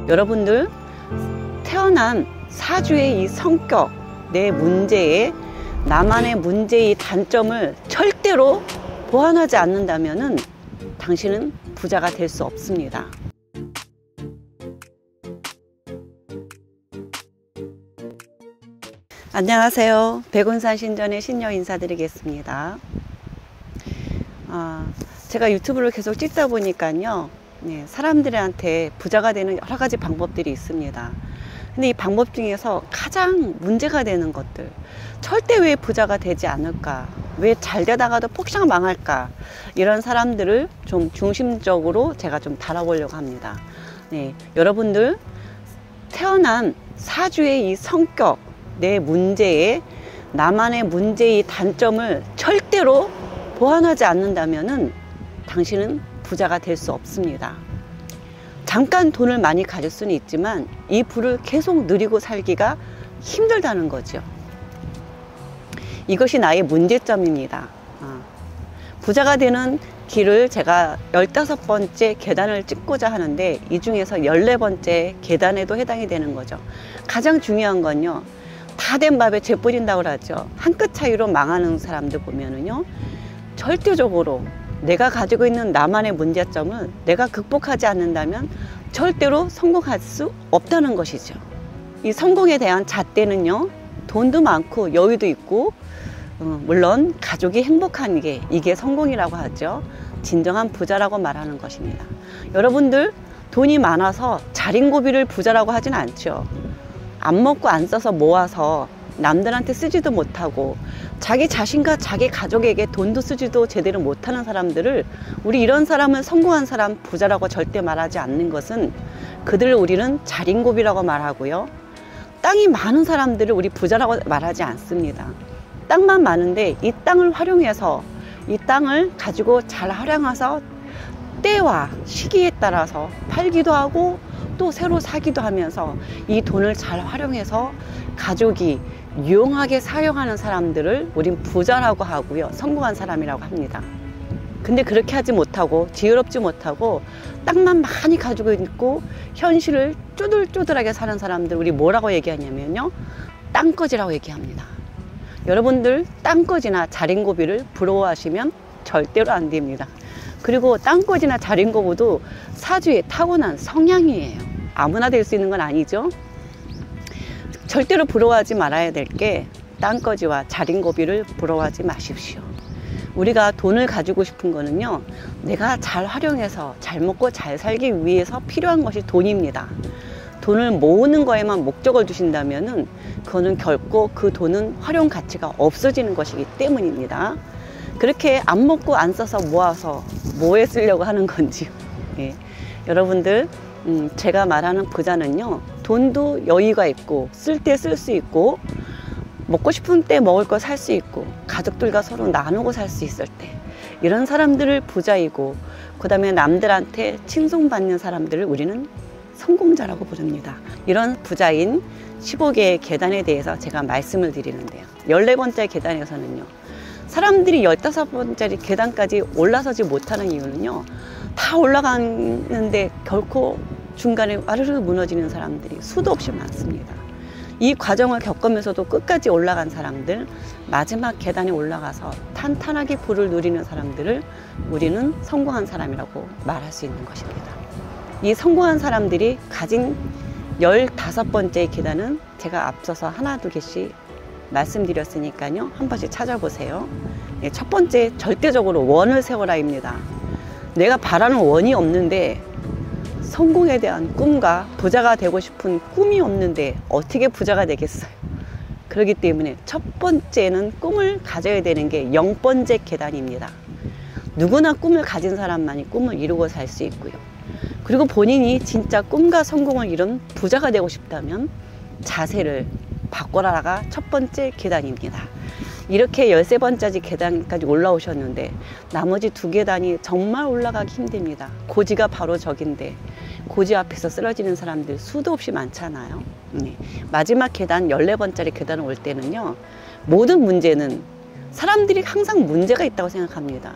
여러분들 태어난 사주의 이 성격, 내 문제에 나만의 문제의 단점을 절대로 보완하지 않는다면 당신은 부자가 될 수 없습니다. 안녕하세요. 백운산 신전의 신녀 인사드리겠습니다. 제가 유튜브를 계속 찍다 보니까요, 사람들한테 부자가 되는 여러 가지 방법들이 있습니다. 근데 이 방법 중에서 가장 문제가 되는 것들, 절대 왜 부자가 되지 않을까, 왜 잘 되다가도 폭삭 망할까, 이런 사람들을 좀 중심적으로 제가 좀 다뤄보려고 합니다. 여러분들 태어난 사주의 이 성격, 내 문제에 나만의 문제의 단점을 절대로 보완하지 않는다면 당신은 부자가 될 수 없습니다. 잠깐 돈을 많이 가질 수는 있지만 이 부를 계속 누리고 살기가 힘들다는 거죠. 이것이 나의 문제점입니다. 부자가 되는 길을 제가 15번째 계단을 찍고자 하는데 이 중에서 14번째 계단에도 해당이 되는 거죠. 가장 중요한 건요, 다 된 밥에 재 뿌린다고 하죠. 한 끗 차이로 망하는 사람들 보면은요, 절대적으로 내가 가지고 있는 나만의 문제점을 내가 극복하지 않는다면 절대로 성공할 수 없다는 것이죠. 이 성공에 대한 잣대는요, 돈도 많고 여유도 있고, 물론 가족이 행복한 게 이게 성공이라고 하죠. 진정한 부자라고 말하는 것입니다. 여러분들 돈이 많아서 자린고비를 부자라고 하진 않죠. 안 먹고 안 써서 모아서 남들한테 쓰지도 못하고 자기 자신과 자기 가족에게 돈도 쓰지도 제대로 못하는 사람들을, 우리 이런 사람은 성공한 사람, 부자라고 절대 말하지 않는 것은 그들을 우리는 자린고비라고 말하고요, 땅이 많은 사람들을 우리 부자라고 말하지 않습니다. 땅만 많은데 이 땅을 활용해서, 이 땅을 가지고 잘 활용해서 때와 시기에 따라서 팔기도 하고 또 새로 사기도 하면서 이 돈을 잘 활용해서 가족이 유용하게 사용하는 사람들을 우린 부자라고 하고요, 성공한 사람이라고 합니다. 근데 그렇게 하지 못하고 지혜롭지 못하고 땅만 많이 가지고 있고 현실을 쪼들쪼들하게 사는 사람들, 우리 뭐라고 얘기하냐면요, 땅거지라고 얘기합니다. 여러분들 땅거지나 자린고비를 부러워하시면 절대로 안 됩니다. 그리고 땅거지나 자린고비도 사주에 타고난 성향이에요. 아무나 될 수 있는 건 아니죠. 절대로 부러워하지 말아야 될 게 땅거지와 자린고비를 부러워하지 마십시오. 우리가 돈을 가지고 싶은 거는요, 내가 잘 활용해서 잘 먹고 잘 살기 위해서 필요한 것이 돈입니다. 돈을 모으는 거에만 목적을 두신다면은 그거는 결코 그 돈은 활용 가치가 없어지는 것이기 때문입니다. 그렇게 안 먹고 안 써서 모아서 뭐에 쓰려고 하는 건지요. 여러분들, 제가 말하는 부자는요, 돈도 여유가 있고 쓸 때 쓸 수 있고 먹고 싶은 때 먹을 거 살 수 있고 가족들과 서로 나누고 살 수 있을 때, 이런 사람들을 부자이고, 그 다음에 남들한테 칭송받는 사람들을 우리는 성공자라고 부릅니다. 이런 부자인 15개의 계단에 대해서 제가 말씀을 드리는데요, 14번째 계단에서는요, 사람들이 15번째 계단까지 올라서지 못하는 이유는요, 다 올라가는데 결코 중간에 와르르 무너지는 사람들이 수도 없이 많습니다. 이 과정을 겪으면서도 끝까지 올라간 사람들, 마지막 계단에 올라가서 탄탄하게 부를 누리는 사람들을 우리는 성공한 사람이라고 말할 수 있는 것입니다. 이 성공한 사람들이 가진 15번째 계단은 제가 앞서서 하나 두 개씩 말씀드렸으니까요, 한 번씩 찾아보세요. 첫 번째, 절대적으로 원을 세워라입니다. 내가 바라는 원이 없는데, 성공에 대한 꿈과 부자가 되고 싶은 꿈이 없는데 어떻게 부자가 되겠어요? 그렇기 때문에 첫 번째는 꿈을 가져야 되는 게 0번째 계단입니다. 누구나 꿈을 가진 사람만이 꿈을 이루고 살 수 있고요. 그리고 본인이 진짜 꿈과 성공을 이룬 부자가 되고 싶다면 자세를 바꿔라가 첫 번째 계단입니다. 이렇게 13번째 계단까지 올라오셨는데 나머지 2계단이 정말 올라가기 힘듭니다. 고지가 바로 저긴데 고지 앞에서 쓰러지는 사람들 수도 없이 많잖아요. 마지막 계단 14번째 계단을 올 때는요, 모든 문제는 사람들이 항상 문제가 있다고 생각합니다.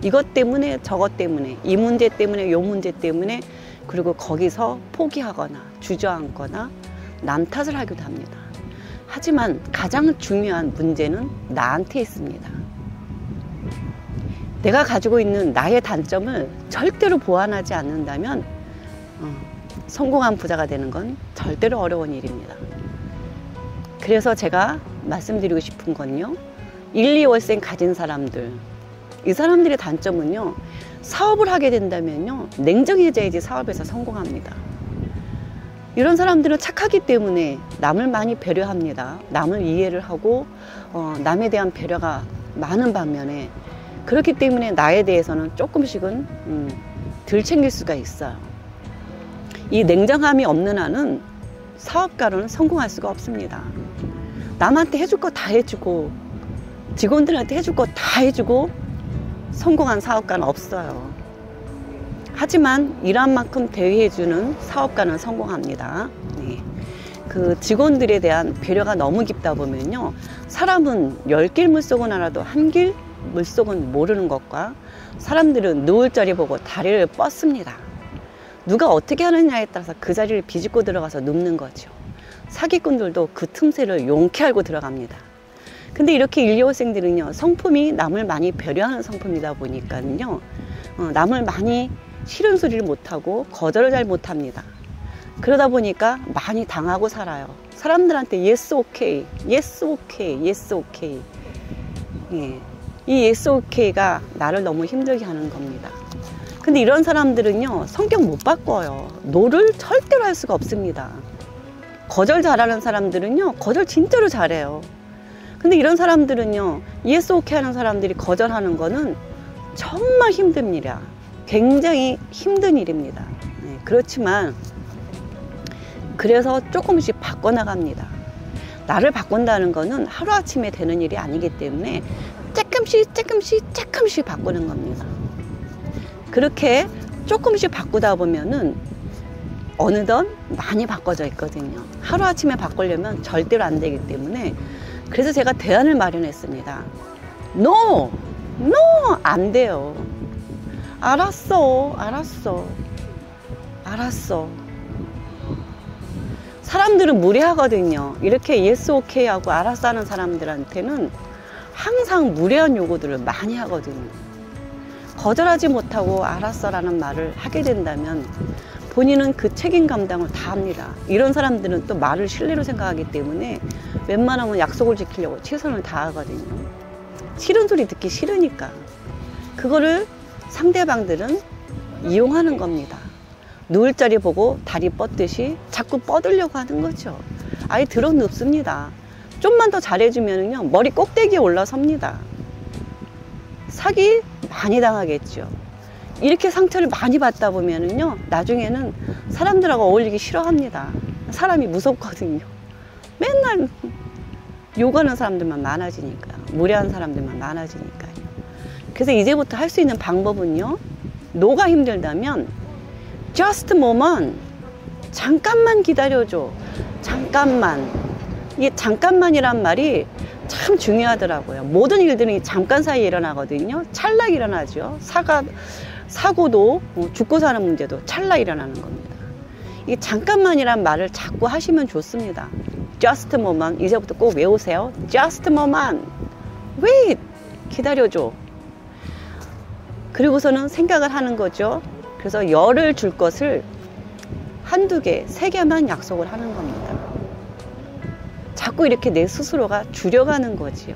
이것 때문에 저것 때문에 이 문제 때문에 요 문제 때문에 그리고 거기서 포기하거나 주저앉거나 남 탓을 하기도 합니다. 하지만 가장 중요한 문제는 나한테 있습니다. 내가 가지고 있는 나의 단점을 절대로 보완하지 않는다면 성공한 부자가 되는 건 절대로 어려운 일입니다. 그래서 제가 말씀드리고 싶은 건요, 1, 2월생 가진 사람들, 이 사람들의 단점은요, 사업을 하게 된다면요, 냉정해져야지 사업에서 성공합니다. 이런 사람들은 착하기 때문에 남을 많이 배려합니다. 남을 이해를 하고 남에 대한 배려가 많은 반면에, 그렇기 때문에 나에 대해서는 조금씩은 덜 챙길 수가 있어요. 이 냉정함이 없는 한은 사업가로는 성공할 수가 없습니다. 남한테 해줄 거 다 해주고 직원들한테 해줄 거 다 해주고 성공한 사업가는 없어요. 하지만 일한 만큼 대위해주는 사업가는 성공합니다. 네. 그 직원들에 대한 배려가 너무 깊다 보면요, 사람은 10길 물속은 알아도 한 길 물속은 모르는 것과, 사람들은 누울 자리 보고 다리를 뻗습니다. 누가 어떻게 하느냐에 따라서 그 자리를 비집고 들어가서 눕는 거죠. 사기꾼들도 그 틈새를 용케 알고 들어갑니다. 근데 이렇게 1, 2월생들은요, 성품이 남을 많이 배려하는 성품이다 보니까요, 남을 많이 싫은 소리를 못하고 거절을 잘 못합니다. 그러다 보니까 많이 당하고 살아요. 사람들한테 yes okay, yes okay, yes okay. 예. 이 yes okay가 나를 너무 힘들게 하는 겁니다. 근데 이런 사람들은요, 성격 못 바꿔요. 노를 절대로 할 수가 없습니다. 거절 잘하는 사람들은요, 거절 진짜로 잘해요. 근데 이런 사람들은요, yes okay 하는 사람들이 거절하는 거는 정말 힘듭니다. 굉장히 힘든 일입니다. 네, 그렇지만 그래서 조금씩 바꿔나갑니다. 나를 바꾼다는 거는 하루아침에 되는 일이 아니기 때문에 조금씩 바꾸는 겁니다. 그렇게 조금씩 바꾸다 보면은 어느덧 많이 바꿔져 있거든요. 하루아침에 바꾸려면 절대로 안 되기 때문에, 그래서 제가 대안을 마련했습니다. No! 안 돼요. 알았어. 사람들은 무례하거든요. 이렇게 yes, okay 하고 알았어 하는 사람들한테는 항상 무례한 요구들을 많이 하거든요. 거절하지 못하고 알았어라는 말을 하게 된다면 본인은 그 책임 감당을 다 합니다. 이런 사람들은 또 말을 신뢰로 생각하기 때문에 웬만하면 약속을 지키려고 최선을 다하거든요. 싫은 소리 듣기 싫으니까. 그거를 상대방들은 이용하는 겁니다. 누울 자리 보고 다리 뻗듯이 자꾸 뻗으려고 하는 거죠. 아예 들어눕습니다. 좀만 더 잘해주면요, 머리 꼭대기에 올라섭니다. 사기 많이 당하겠죠. 이렇게 상처를 많이 받다 보면은요, 나중에는 사람들하고 어울리기 싫어합니다. 사람이 무섭거든요. 맨날 욕하는 사람들만 많아지니까, 무례한 사람들만 많아지니까요. 그래서 이제부터 할 수 있는 방법은요, 노가 힘들다면 just moment, 잠깐만 기다려줘. 잠깐만. 이 잠깐만이란 말이 참 중요하더라고요. 모든 일들은 잠깐 사이에 일어나거든요. 찰나 일어나죠. 사고도 죽고 사는 문제도 찰나 일어나는 겁니다. 이 잠깐만이란 말을 자꾸 하시면 좋습니다. just moment, 이제부터 꼭 외우세요. just moment, wait, 기다려줘. 그리고서는 생각을 하는 거죠. 그래서 열을 줄 것을 한두 개, 세 개만 약속을 하는 겁니다. 자꾸 이렇게 내 스스로가 줄여가는 거지요.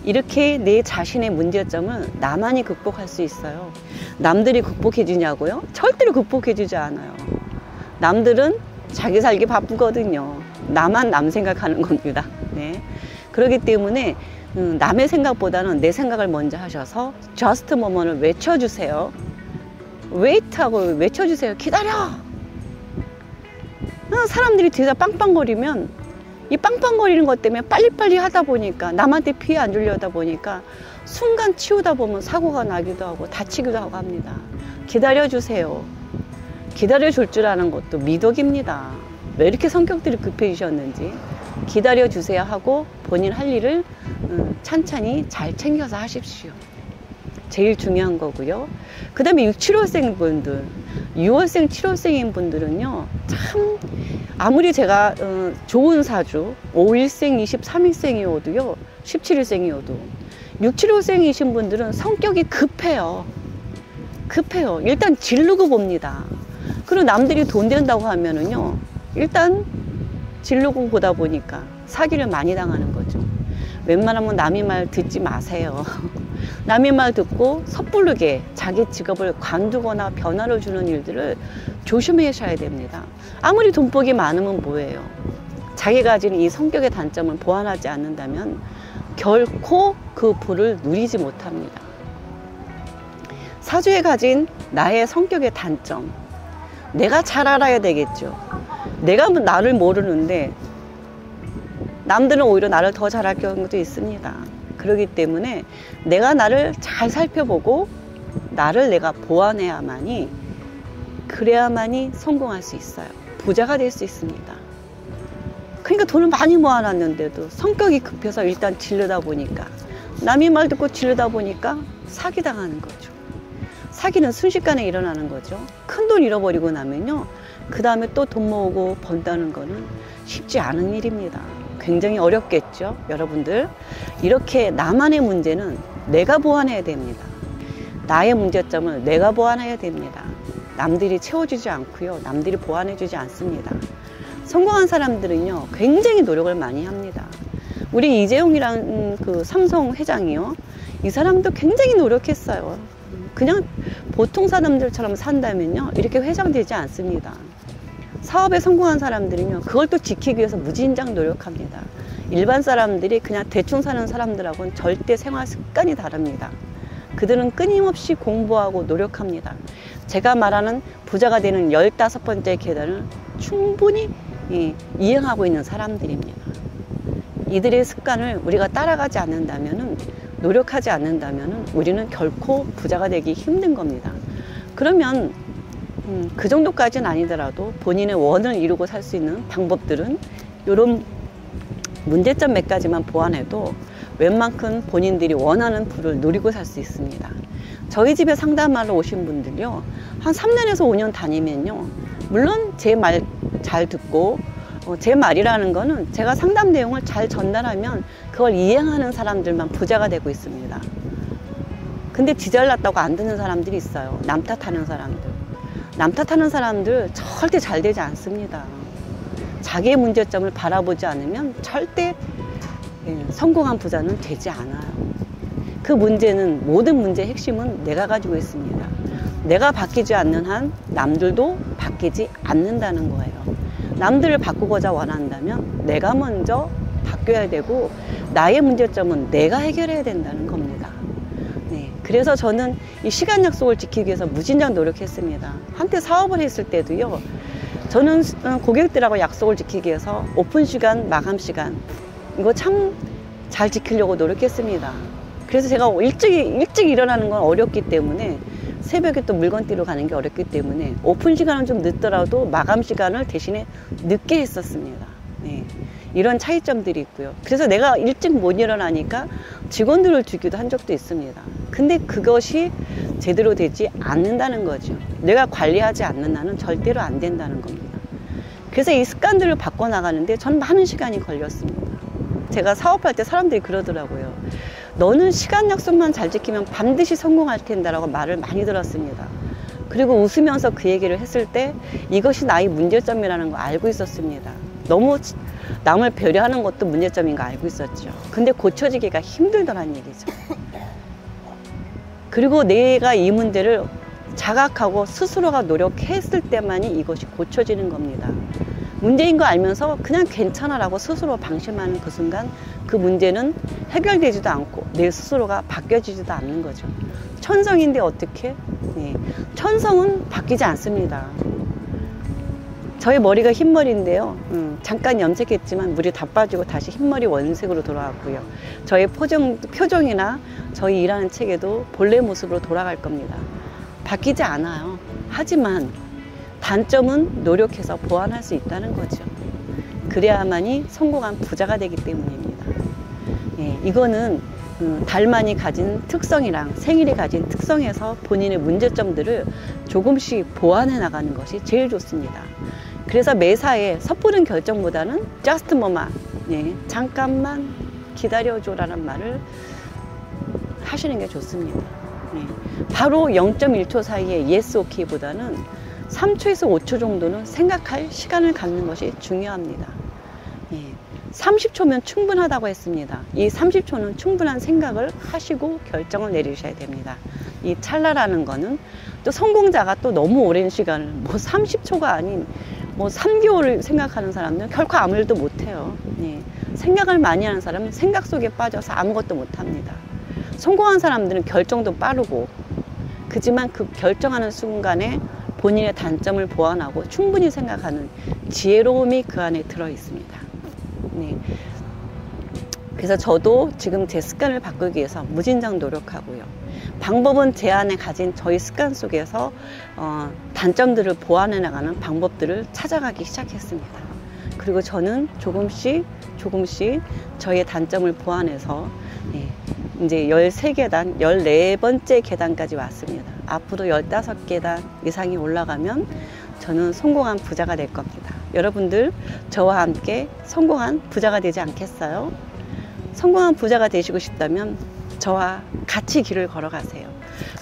이렇게 내 자신의 문제점을 나만이 극복할 수 있어요. 남들이 극복해 주냐고요? 절대로 극복해 주지 않아요. 남들은 자기 살기 바쁘거든요. 나만 남 생각하는 겁니다. 네. 그렇기 때문에 남의 생각보다는 내 생각을 먼저 하셔서 just moment을 외쳐주세요. wait하고 외쳐주세요. 기다려! 사람들이 뒤에서 빵빵거리면 이 빵빵거리는 것 때문에 빨리빨리 하다 보니까, 남한테 피해 안 주려다 보니까 순간 치우다 보면 사고가 나기도 하고 다치기도 하고 합니다. 기다려주세요. 기다려줄 줄 아는 것도 미덕입니다. 왜 이렇게 성격들이 급해지셨는지 기다려주세요 하고 본인 할 일을 찬찬히 잘 챙겨서 하십시오. 제일 중요한 거고요. 그 다음에 6, 7월생 분들, 6월생, 7월생인 분들은요, 참, 아무리 제가 좋은 사주, 5일생, 23일생이어도요, 17일생이어도, 6, 7월생이신 분들은 성격이 급해요. 급해요. 일단 지르고 봅니다. 그리고 남들이 돈 된다고 하면은요, 일단 지르고 보다 보니까 사기를 많이 당하는 거죠. 웬만하면 남의 말 듣지 마세요. 남의 말 듣고 섣부르게 자기 직업을 관두거나 변화를 주는 일들을 조심하셔야 됩니다. 아무리 돈복이 많으면 뭐예요? 자기가 가진 이 성격의 단점을 보완하지 않는다면 결코 그 부를 누리지 못합니다. 사주에 가진 나의 성격의 단점, 내가 잘 알아야 되겠죠. 내가 나를 모르는데 남들은 오히려 나를 더 잘할 경우도 있습니다. 그렇기 때문에 내가 나를 잘 살펴보고 나를 내가 보완해야만이, 그래야만이 성공할 수 있어요. 부자가 될 수 있습니다. 그러니까 돈을 많이 모아놨는데도 성격이 급해서 일단 지르다 보니까, 남의 말 듣고 지르다 보니까 사기당하는 거죠. 사기는 순식간에 일어나는 거죠. 큰 돈 잃어버리고 나면요, 그 다음에 또 돈 모으고 번다는 거는 쉽지 않은 일입니다. 굉장히 어렵겠죠, 여러분들. 이렇게 나만의 문제는 내가 보완해야 됩니다. 나의 문제점을 내가 보완해야 됩니다. 남들이 채워주지 않고요, 남들이 보완해주지 않습니다. 성공한 사람들은요, 굉장히 노력을 많이 합니다. 우리 이재용이라는 그 삼성 회장이요, 이 사람도 굉장히 노력했어요. 그냥 보통 사람들처럼 산다면요, 이렇게 회장 되지 않습니다. 사업에 성공한 사람들은요, 그걸 또 지키기 위해서 무진장 노력합니다. 일반 사람들이 그냥 대충 사는 사람들하고는 절대 생활 습관이 다릅니다. 그들은 끊임없이 공부하고 노력합니다. 제가 말하는 부자가 되는 15번째 계단을 충분히 이행하고 있는 사람들입니다. 이들의 습관을 우리가 따라가지 않는다면은, 노력하지 않는다면은 우리는 결코 부자가 되기 힘든 겁니다. 그러면 그 정도까지는 아니더라도 본인의 원을 이루고 살 수 있는 방법들은 이런 문제점 몇 가지만 보완해도 웬만큼 본인들이 원하는 부를 누리고 살 수 있습니다. 저희 집에 상담하러 오신 분들요, 한 3년에서 5년 다니면요, 물론 제 말 잘 듣고, 제 말이라는 거는 제가 상담 내용을 잘 전달하면 그걸 이행하는 사람들만 부자가 되고 있습니다. 근데 지 잘났다고 안 듣는 사람들이 있어요. 남 탓하는 사람들. 남 탓하는 사람들 절대 잘 되지 않습니다. 자기의 문제점을 바라보지 않으면 절대 성공한 부자는 되지 않아요. 그 문제는, 모든 문제의 핵심은 내가 가지고 있습니다. 내가 바뀌지 않는 한 남들도 바뀌지 않는다는 거예요. 남들을 바꾸고자 원한다면 내가 먼저 바뀌어야 되고, 나의 문제점은 내가 해결해야 된다는 겁니다. 네, 그래서 저는 이 시간 약속을 지키기 위해서 무진장 노력했습니다. 한때 사업을 했을 때도요, 저는 고객들하고 약속을 지키기 위해서 오픈 시간, 마감 시간, 이거 참 잘 지키려고 노력했습니다. 그래서 제가 일찍 일어나는 건 어렵기 때문에, 새벽에 또 물건 띠러 가는 게 어렵기 때문에 오픈 시간은 좀 늦더라도 마감 시간을 대신에 늦게 했었습니다. 네, 이런 차이점들이 있고요. 그래서 내가 일찍 못 일어나니까 직원들을 주기도 한 적도 있습니다. 근데 그것이 제대로 되지 않는다는 거죠. 내가 관리하지 않는 한은 절대로 안 된다는 겁니다. 그래서 이 습관들을 바꿔나가는데 전 많은 시간이 걸렸습니다. 제가 사업할 때 사람들이 그러더라고요. 너는 시간 약속만 잘 지키면 반드시 성공할 텐다라고 말을 많이 들었습니다. 그리고 웃으면서 그 얘기를 했을 때 이것이 나의 문제점이라는 거 알고 있었습니다. 너무 남을 배려하는 것도 문제점인 거 알고 있었죠. 근데 고쳐지기가 힘들더란 얘기죠. 그리고 내가 이 문제를 자각하고 스스로가 노력했을 때만이 이것이 고쳐지는 겁니다. 문제인 거 알면서 그냥 괜찮아라고 스스로 방심하는 그 순간 그 문제는 해결되지도 않고 내 스스로가 바뀌어지지도 않는 거죠. 천성인데 어떻게? 네. 천성은 바뀌지 않습니다. 저의 머리가 흰머리인데요. 잠깐 염색했지만 물이 다 빠지고 다시 흰머리 원색으로 돌아왔고요. 저의 표정이나 저희 일하는 책에도 본래 모습으로 돌아갈 겁니다. 바뀌지 않아요. 하지만 단점은 노력해서 보완할 수 있다는 거죠. 그래야만이 성공한 부자가 되기 때문입니다. 예, 이거는 달만이 가진 특성이랑 생일이 가진 특성에서 본인의 문제점들을 조금씩 보완해 나가는 것이 제일 좋습니다. 그래서 매사에 섣부른 결정보다는 just moment, 예, 잠깐만 기다려줘라는 말을 하시는 게 좋습니다. 예, 바로 0.1초 사이에 yes, okay 보다는 3초에서 5초 정도는 생각할 시간을 갖는 것이 중요합니다. 예, 30초면 충분하다고 했습니다. 이 30초는 충분한 생각을 하시고 결정을 내리셔야 됩니다. 이 찰나라는 거는 또 성공자가 또 너무 오랜 시간을 뭐 30초가 아닌 뭐 3개월을 생각하는 사람들은 결코 아무 일도 못해요. 예, 생각을 많이 하는 사람은 생각 속에 빠져서 아무것도 못합니다. 성공한 사람들은 결정도 빠르고, 그지만 그 결정하는 순간에 본인의 단점을 보완하고 충분히 생각하는 지혜로움이 그 안에 들어 있습니다. 네. 그래서 저도 지금 제 습관을 바꾸기 위해서 무진장 노력하고요. 방법은 제 안에 가진 저희 습관 속에서 단점들을 보완해 나가는 방법들을 찾아가기 시작했습니다. 그리고 저는 조금씩 저의 단점을 보완해서 이제 13계단, 14번째 계단까지 왔습니다. 앞으로 15계단 이상이 올라가면 저는 성공한 부자가 될 겁니다. 여러분들 저와 함께 성공한 부자가 되지 않겠어요? 성공한 부자가 되시고 싶다면 저와 같이 길을 걸어가세요.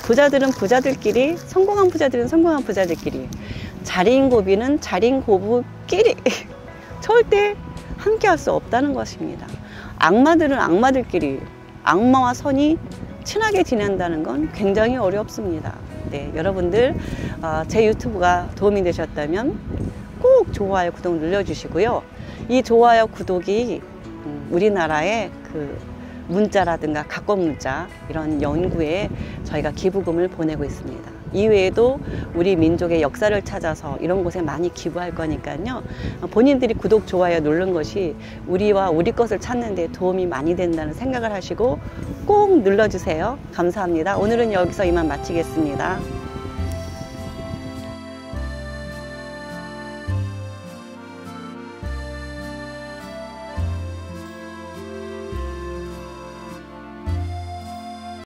부자들은 부자들끼리, 성공한 부자들은 성공한 부자들끼리, 자리인 고비는 자리인 고부끼리 절대 함께 할 수 없다는 것입니다. 악마들은 악마들끼리, 악마와 선이 친하게 지낸다는 건 굉장히 어렵습니다. 네, 여러분들 제 유튜브가 도움이 되셨다면 꼭 좋아요, 구독 눌러주시고요. 이 좋아요, 구독이 우리나라의 그 문자라든가 각권 문자 이런 연구에 저희가 기부금을 보내고 있습니다. 이외에도 우리 민족의 역사를 찾아서 이런 곳에 많이 기부할 거니까요. 본인들이 구독, 좋아요 누른 것이 우리와 우리 것을 찾는 데 도움이 많이 된다는 생각을 하시고 꼭 눌러주세요. 감사합니다. 오늘은 여기서 이만 마치겠습니다.